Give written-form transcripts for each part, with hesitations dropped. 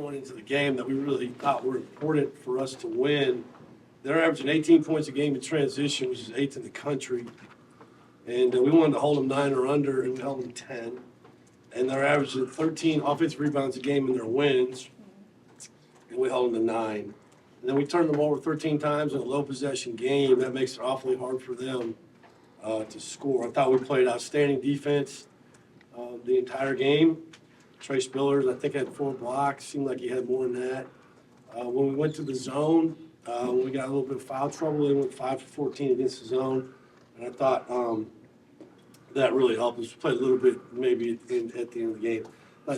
going into the game that we really thought were important for us to win. They're averaging 18 points a game in transition, which is 8th in the country. And we wanted to hold them 9 or under, and we held them 10. And they're averaging 13 offensive rebounds a game in their wins, and we held them to 9. And then we turned them over 13 times in a low-possession game. That makes it awfully hard for them to score. I thought we played outstanding defense the entire game. Trey Spillers, I think, had 4 blocks. Seemed like he had more than that. When we went to the zone, we got a little bit of foul trouble. They went 5 for 14 against the zone. And I thought that really helped us. We played a little bit maybe at the end of the game.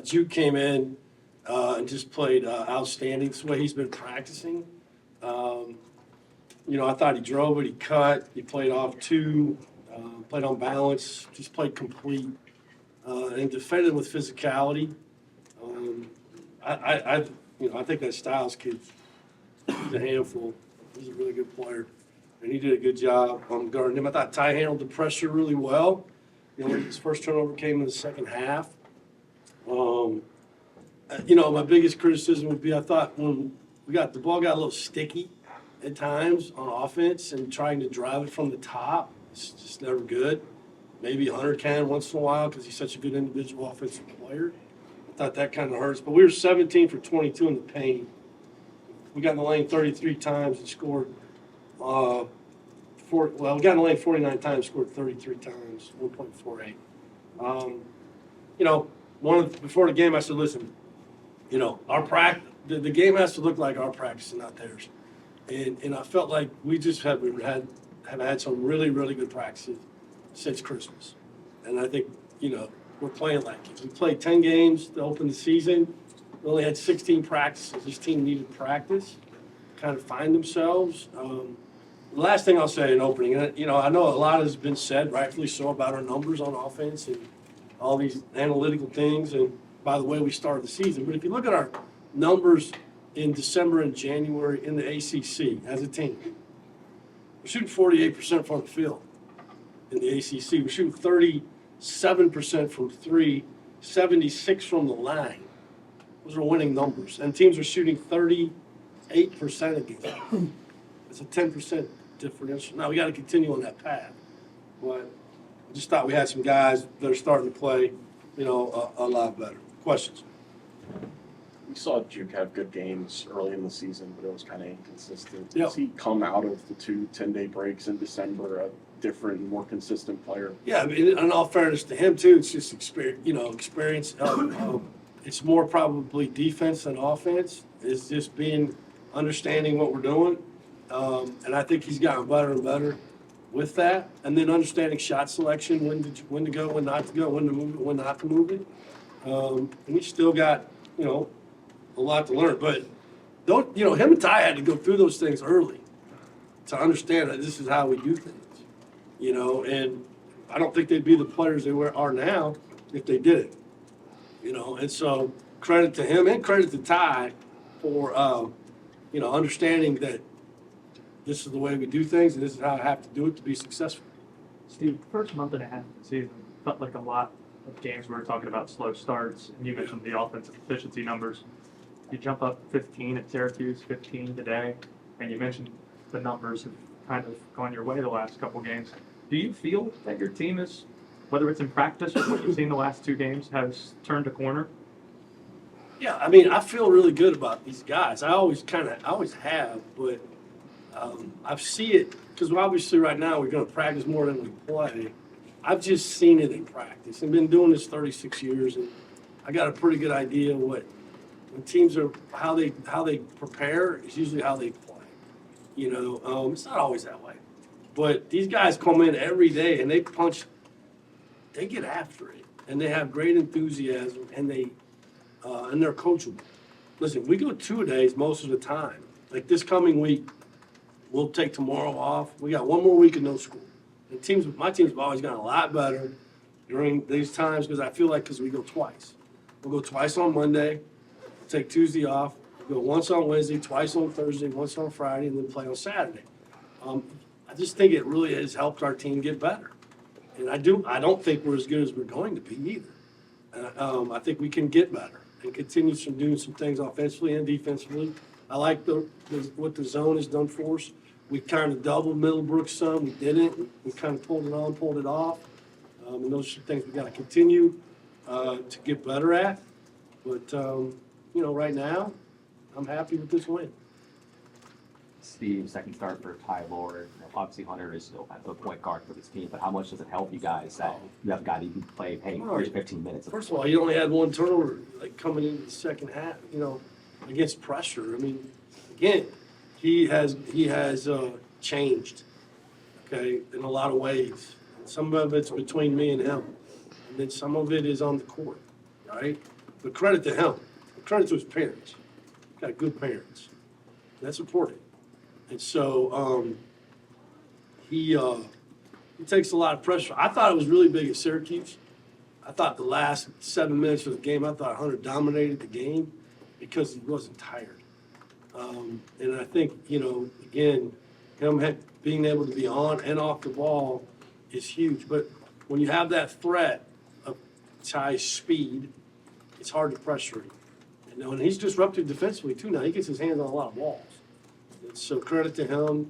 Juke came in and just played outstanding. It's the way he's been practicing. I thought he drove it, he cut, he played off 2, played on balance, just played complete, and defended with physicality. I think that Styles kid's a handful. He's a really good player, and he did a good job guarding him. I thought Ty handled the pressure really well. His first turnover came in the second half. My biggest criticism would be I thought when the ball got a little sticky at times on offense and trying to drive it from the top. It's just never good. Maybe Hunter can once in a while because he's such a good individual offensive player. I thought that kind of hurts. But we were 17 for 22 in the paint. We got in the lane 33 times and scored we got in the lane 49 times, scored 33 times, 1.48. Before the game, I said, listen, our practice, the game has to look like our practice and not theirs. And I felt like we just have had some really, really good practices since Christmas. And I think, we're playing like it. We played 10 games to open the season. We only had 16 practices. This team needed practice, kind of find themselves. The last thing I'll say in opening, I know a lot has been said, rightfully so, about our numbers on offense and all these analytical things and by the way we started the season. But if you look at our numbers in December and January in the ACC as a team, we're shooting 48% from the field in the ACC. We're shooting 37% from 3, 76% from the line. Those are winning numbers. And teams are shooting 38% against them. It's a 10% differential. Now, we got to continue on that path. But I just thought we had some guys that are starting to play, a lot better. Questions? We saw Duke have good games early in the season, but it was kind of inconsistent. Yep. Does he come out of the 2 10-day breaks in December a different, more consistent player? Yeah, in all fairness to him, too, it's just experience. It's more probably defense than offense. It's just understanding what we're doing. And I think he's gotten better and better with that. And then understanding shot selection, when to go, when not to go, when to move it, when not to move it. And he's still got, a lot to learn. But him and Ty had to go through those things early to understand that this is how we do things. And I don't think they'd be the players they are now if they did it. And so credit to him and credit to Ty for, understanding that this is the way we do things and this is how I have to do it to be successful. Steve, the first month and a half of the season felt like a lot of games we were talking about slow starts, and you mentioned the offensive efficiency numbers. You jump up 15 at Syracuse, 15 today, and you mentioned the numbers have kind of gone your way the last couple games. Do you feel that your team is, whether it's in practice or what you've seen the last 2 games, has turned a corner? Yeah, I feel really good about these guys. I always have, but I see it because obviously right now we're going to practice more than we play. I've just seen it in practice. I've been doing this 36 years, and I got a pretty good idea when teams are how they prepare is usually how they play. It's not always that way, but these guys come in every day and they get after it, and they have great enthusiasm, and they're coachable. Listen, we go 2-a-days most of the time. Like this coming week, we'll take tomorrow off. We got one more week of no school. And my teams have always gotten a lot better during these times because we go twice. We'll go twice on Monday, take Tuesday off, go once on Wednesday, twice on Thursday, once on Friday, and then play on Saturday. I just think it really has helped our team get better. And I don't think we're as good as we're going to be either. I think we can get better. and continues from doing some things offensively and defensively. I like what the zone has done for us. We kind of doubled Middlebrook some, we didn't. We kind of pulled it on, pulled it off. And those are things we got to continue to get better at. But, right now, I'm happy with this win. Steve, second start for Ty Lord. Obviously, Hunter is still at the point guard for this team, but how much does it help you guys that you have a guy that you can play, hey, here's 15 minutes? First of all, he only had one turnover like coming into the second half, against pressure. I mean, again, he has changed, okay, in a lot of ways. Some of it's between me and him, and then some of it is on the court, right? But credit to him, credit to his parents. Got good parents. That's important. And so he takes a lot of pressure. I thought it was really big at Syracuse. I thought the last 7 minutes of the game, I thought Hunter dominated the game because he wasn't tired. And I think, again, him being able to be on and off the ball is huge. But when you have that threat of Ty's speed, it's hard to pressure him. And he's disrupted defensively, too, now. He gets his hands on a lot of balls. And so credit to him.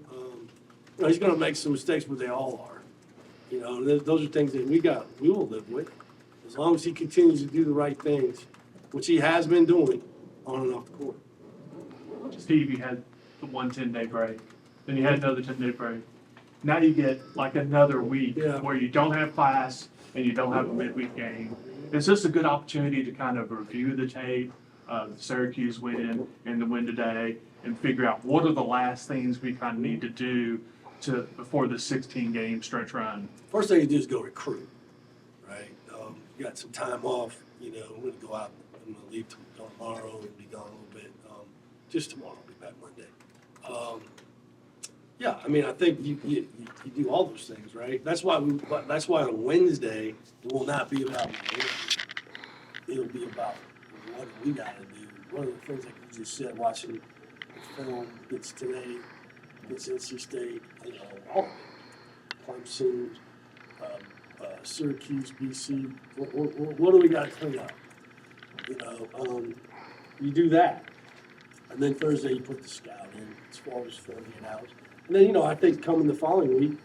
He's going to make some mistakes, but they all are. Those are things that we will live with. As long as he continues to do the right things, which he has been doing on and off the court. Steve, you had the 10-day break, then you had another 10-day break. Now you get like another week where you don't have class and you don't have a midweek game. Is this a good opportunity to kind of review the tape, the Syracuse win and the win today, and figure out what are the last things we kind of need to do before the 16-game stretch run? First thing you do is go recruit, right? You got some time off. I'm going to go out. I'm going to leave tomorrow and be gone a little bit. Just tomorrow. I'll be back Monday. I think you do all those things, right? That's why on Wednesday it will not be about it'll be about what we got to do. One of the things like you just said, watching the film, it's today, it's NC State, all of it. Clemson, Syracuse, BC. What do we got to clean up? You do that, and then Thursday you put the scout in as far as filling it out. And then I think coming the following week,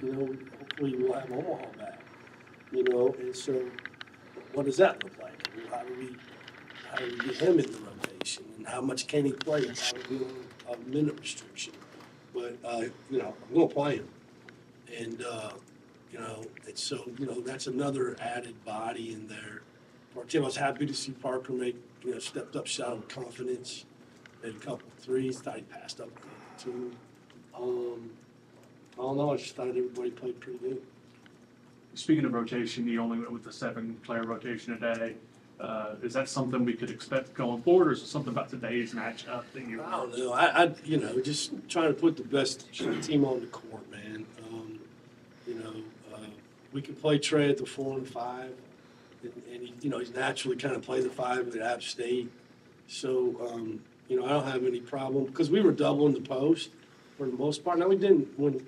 hopefully we'll have Omaha back. And so what does that look like? How do we get him in the rotation, and how much can he play? And how do we do a minute restriction? But I'm going to play him, and and so that's another added body in there. I was happy to see Parker make stepped up shot with confidence, made a couple of threes. Thought he passed up two. I don't know. I just thought everybody played pretty good. Speaking of rotation, you only went with the 7-player rotation today. Is that something we could expect going forward, or is it something about today's matchup that you? I don't know. I just trying to put the best team on the court, man. We can play Trey at the 4 and 5, and he's naturally kind of played the 5 at App State. So I don't have any problem because we were doubling the post for the most part. Now we didn't when a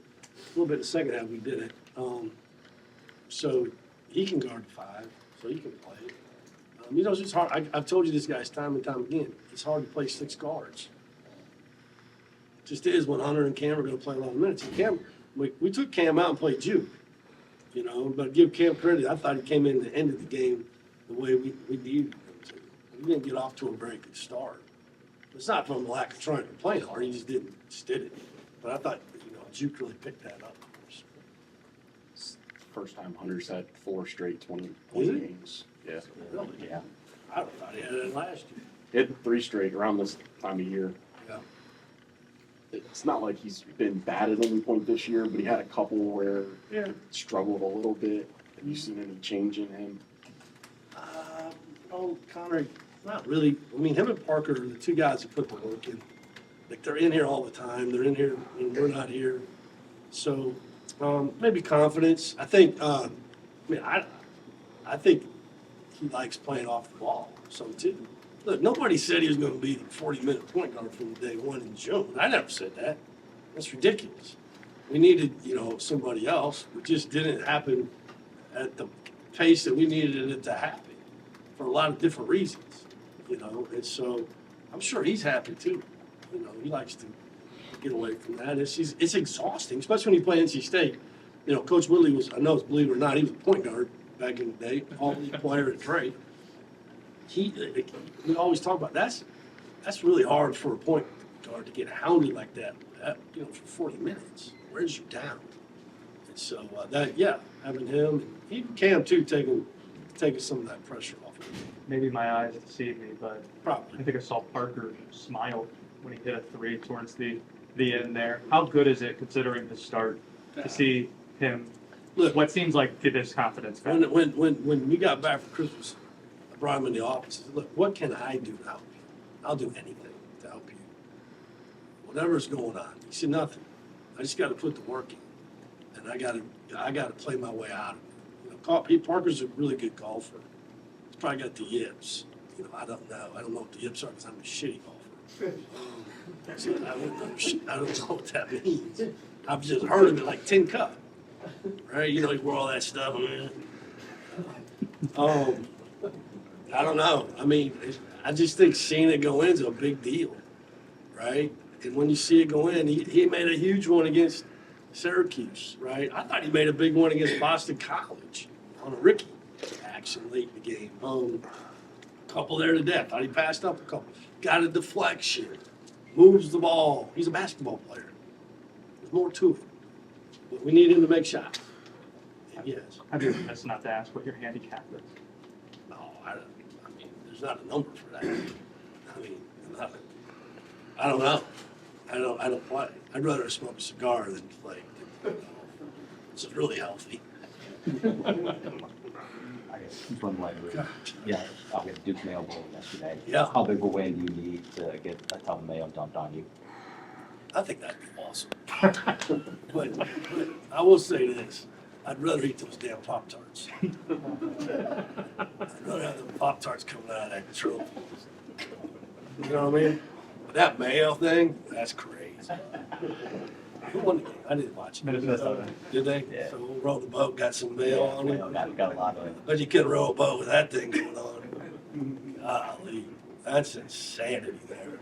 little bit in the second half we did it. So he can guard the 5, so he can play. It's just hard. I've told you this, guys, time and time again. It's hard to play 6 guards. It just is when Hunter and Cam are going to play a lot of minutes. And Cam, we took Cam out and played Juke, but give Cam credit. I thought he came in the end of the game the way we needed him to. We didn't get off to a very good start. It's not from a lack of trying to play hard. He just did it. But I thought, Juke really picked that up for us. It's the first time Hunter's had 4 straight 20 Is it? games. Yeah. Really? Yeah. I thought he had it last year. He had 3 straight around this time of year. Yeah. It's not like he's been bad at any point this year, but he had a couple where Yeah. he struggled a little bit. Have you seen any change in him? Connor, not really. I mean, him and Parker are the 2 guys who put the work in. Like, they're in here all the time. They're in here when we're not here. So, maybe confidence. I think, I think he likes playing off the ball, so too. Look, nobody said he was going to be the 40-minute point guard from day one in June. I never said that. That's ridiculous. We needed, somebody else. It just didn't happen at the pace that we needed it to happen for a lot of different reasons. you know, and so I'm sure he's happy too. You know, he likes to get away from that. It's exhausting, especially when you play NC State. You know, Coach Woodley was, I know, believe it or not, he was a point guard back in the day, all-league player at Trey. We always talk about that's really hard for a point guard to get hounded like that, you know, for 40 minutes. Where's your down? And so having him and even Cam too, taking some of that pressure off of him. Maybe my eyes deceived me, but I Probably. think I saw Parker smile when he hit a three towards the end there. How good is it, considering his start, to see him, Look, what seems like this confidence back? when we got back for Christmas, I brought him in the office. I said, look, what can I do to help you? I'll do anything to help you. Whatever's going on. He said, nothing. I just got to put the work in, and I got to play my way out of it. You know, Parker's a really good golfer. He's probably got the yips. You know, I don't know. I don't know what the yips are because I'm a shitty golfer. So I don't know what that means. I've just heard of it like tin cup, right? You know, you wear all that stuff. I don't know. I mean, I just think seeing it go in is a big deal, right? And when you see it go in, he made a huge one against Syracuse, right? I thought he made a big one against Boston College on a Ricky action late in the game. A couple there to death. Thought he passed up a couple. Got a deflection. Moves the ball. He's a basketball player. There's more to it. But we need him to make shots. And yes. I'd be remiss not to ask what your handicap is. No, I mean, there's not a number for that. I mean, I don't know. I don't play. I'd rather smoke a cigar than play. It's really healthy. I guess just one line. Yeah, we had Duke's Mayo Bowl yesterday. Yeah. How big a win do you need to get a ton of mayo dumped on you? I think that'd be awesome. but I will say this. I'd rather eat those damn Pop-Tarts. I'd rather have the Pop-Tarts coming out of that trophy. You know what I mean? But that mayo thing, that's crazy. Who won the game? I didn't watch it. Minnesota. Did they? Yeah. So we'll row the boat, got some mayo on it. Mayo got a lot of it. But you couldn't row a boat with that thing going on. Golly, that's insanity there.